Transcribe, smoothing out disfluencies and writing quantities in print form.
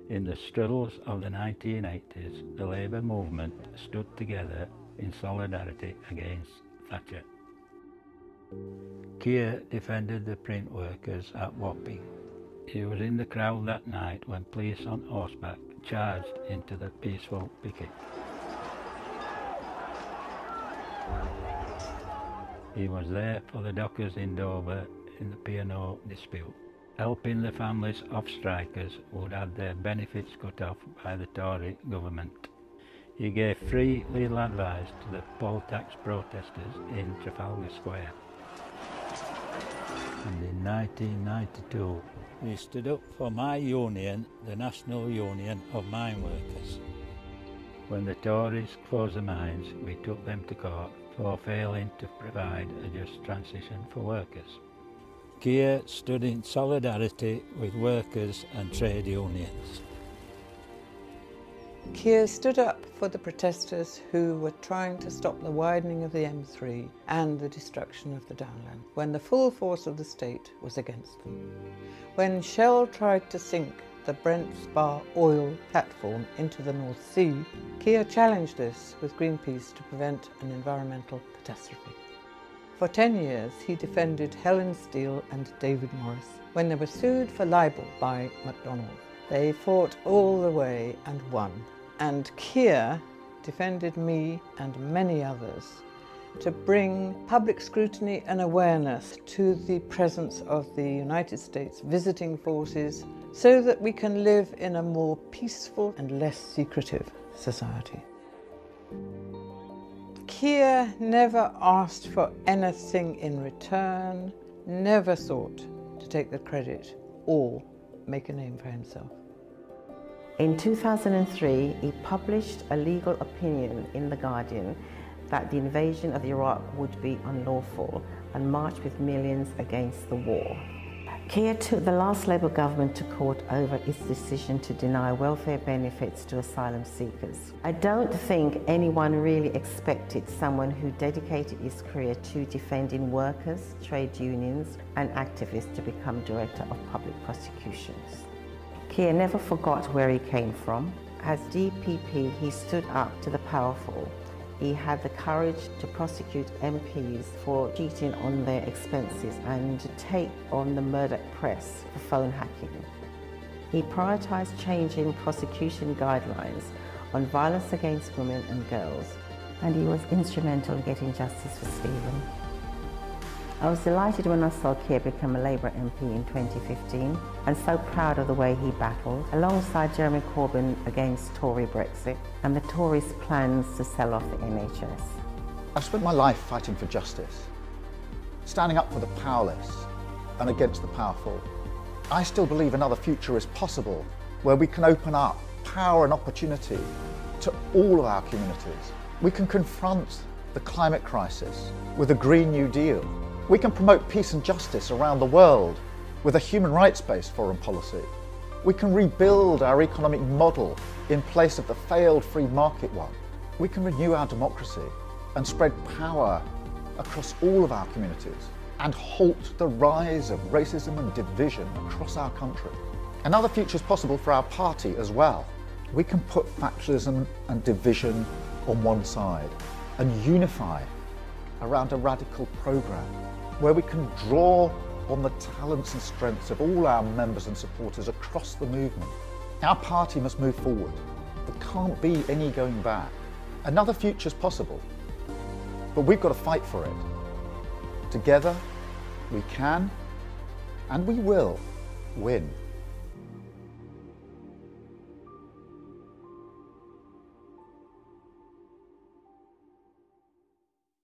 In the struggles of the 1980s, the Labour movement stood together in solidarity against Thatcher. Keir defended the print workers at Wapping. He was in the crowd that night when police on horseback charged into the peaceful picket. He was there for the dockers in Dover in the P&O dispute, helping the families of strikers who had their benefits cut off by the Tory government. He gave free legal advice to the poll tax protesters in Trafalgar Square. And in 1992, he stood up for my union, the National Union of Mine Workers. When the Tories closed the mines, we took them to court for failing to provide a just transition for workers. Keir stood in solidarity with workers and trade unions. Keir stood up for the protesters who were trying to stop the widening of the M3 and the destruction of the downland, when the full force of the state was against them. When Shell tried to sink the Brent Spar oil platform into the North Sea, Keir challenged this with Greenpeace to prevent an environmental catastrophe. For 10 years, he defended Helen Steele and David Morris when they were sued for libel by McDonald's. They fought all the way and won. And Keir defended me and many others to bring public scrutiny and awareness to the presence of the United States visiting forces so that we can live in a more peaceful and less secretive society. Keir never asked for anything in return, never sought to take the credit or make a name for himself. In 2003, he published a legal opinion in The Guardian that the invasion of Iraq would be unlawful and marched with millions against the war. Keir took the last Labour government to court over its decision to deny welfare benefits to asylum seekers. I don't think anyone really expected someone who dedicated his career to defending workers, trade unions and activists to become Director of Public Prosecutions. Keir never forgot where he came from. As DPP, he stood up to the powerful. He had the courage to prosecute MPs for cheating on their expenses and to take on the Murdoch press for phone hacking. He prioritised changing prosecution guidelines on violence against women and girls, and he was instrumental in getting justice for Stephen. I was delighted when I saw Keir become a Labour MP in 2015 and so proud of the way he battled alongside Jeremy Corbyn against Tory Brexit and the Tories' plans to sell off the NHS. I've spent my life fighting for justice, standing up for the powerless and against the powerful. I still believe another future is possible where we can open up power and opportunity to all of our communities. We can confront the climate crisis with a Green New Deal. We can promote peace and justice around the world with a human rights-based foreign policy. We can rebuild our economic model in place of the failed free market one. We can renew our democracy and spread power across all of our communities and halt the rise of racism and division across our country. Another future is possible for our party as well. We can put factionalism and division on one side and unify around a radical programme where we can draw on the talents and strengths of all our members and supporters across the movement. Our party must move forward. There can't be any going back. Another future is possible, but we've got to fight for it. Together, we can and we will win.